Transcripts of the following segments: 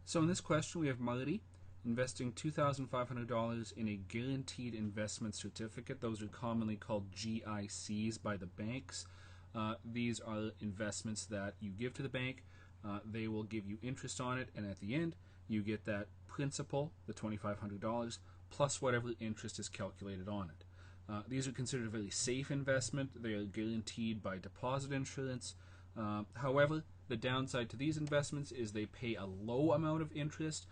So in this question, we have Marty investing $2,500 in a guaranteed investment certificate. Those are commonly called GICs by the banks. These are investments that you give to the bank. They will give you interest on it, and at the end, you get that principal, the $2,500, plus whatever interest is calculated on it. These are considered a very safe investment. They are guaranteed by deposit insurance. However, the downside to these investments is they pay a low amount of interest.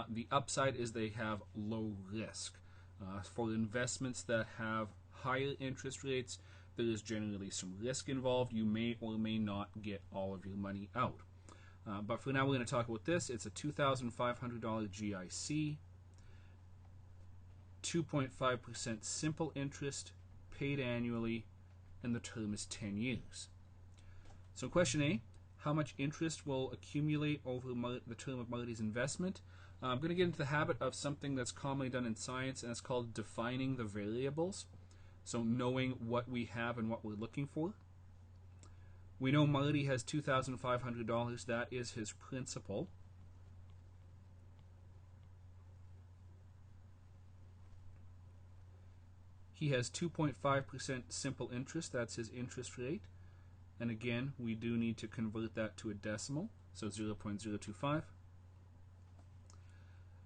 The upside is they have low risk. For investments that have higher interest rates, there is generally some risk involved. You may or may not get all of your money out. But for now, we're going to talk about this. It's a $2,500 GIC, 2.5% simple interest, paid annually, and the term is 10 years. So question A, how much interest will accumulate over the term of Marty's investment? I'm going to get into the habit of something that's commonly done in science, and it's called defining the variables. So knowing what we have and what we're looking for. We know Marty has $2,500. That is his principal. He has 2.5% simple interest. That's his interest rate. And again, we do need to convert that to a decimal, so 0.025.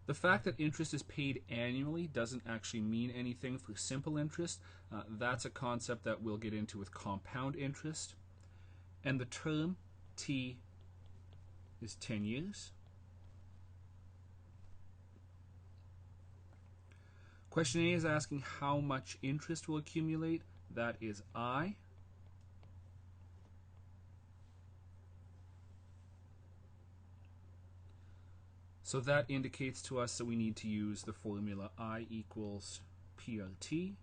The fact that interest is paid annually doesn't actually mean anything for simple interest. That's a concept that we'll get into with compound interest. And the term, T, is 10 years. Question A is asking how much interest will accumulate. That is I. So that indicates to us that we need to use the formula I equals PRT.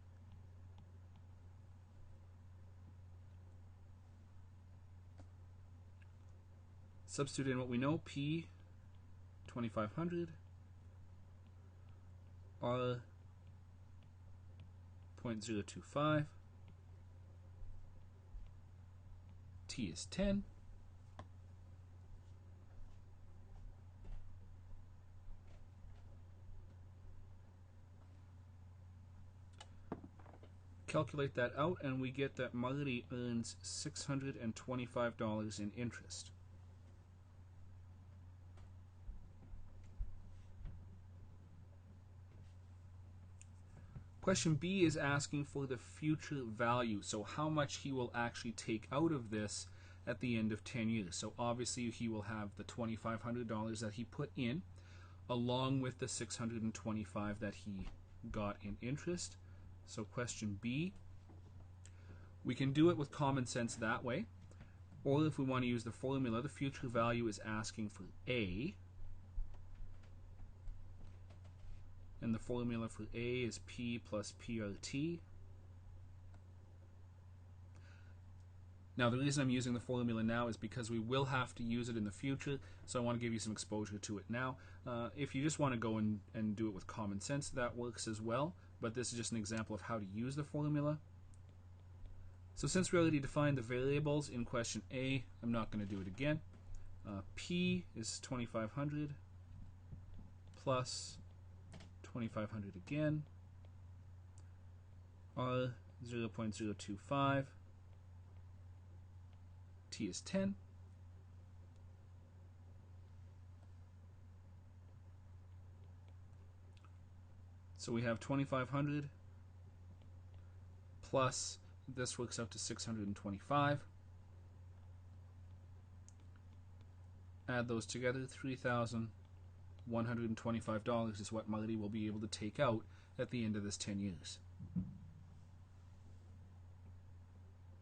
Substitute in what we know, P, 2,500, R, 0.025, T is 10, calculate that out, and we get that Marty earns $625 in interest. Question B is asking for the future value, so how much he will actually take out of this at the end of 10 years. So obviously he will have the $2,500 that he put in, along with the $625 that he got in interest. So question B, we can do it with common sense that way, or if we want to use the formula, the future value is asking for A, and the formula for A is P plus PRT. Now the reason I'm using the formula now is because we will have to use it in the future, so I want to give you some exposure to it now. If you just want to go and do it with common sense, that works as well, but this is just an example of how to use the formula. So since we already defined the variables in question A, I'm not going to do it again. P is 2,500 plus 2,500 again, R 0.025, T is 10, so we have 2,500 plus, this works out to 625, add those together, $3,125 is what Marty will be able to take out at the end of this 10 years.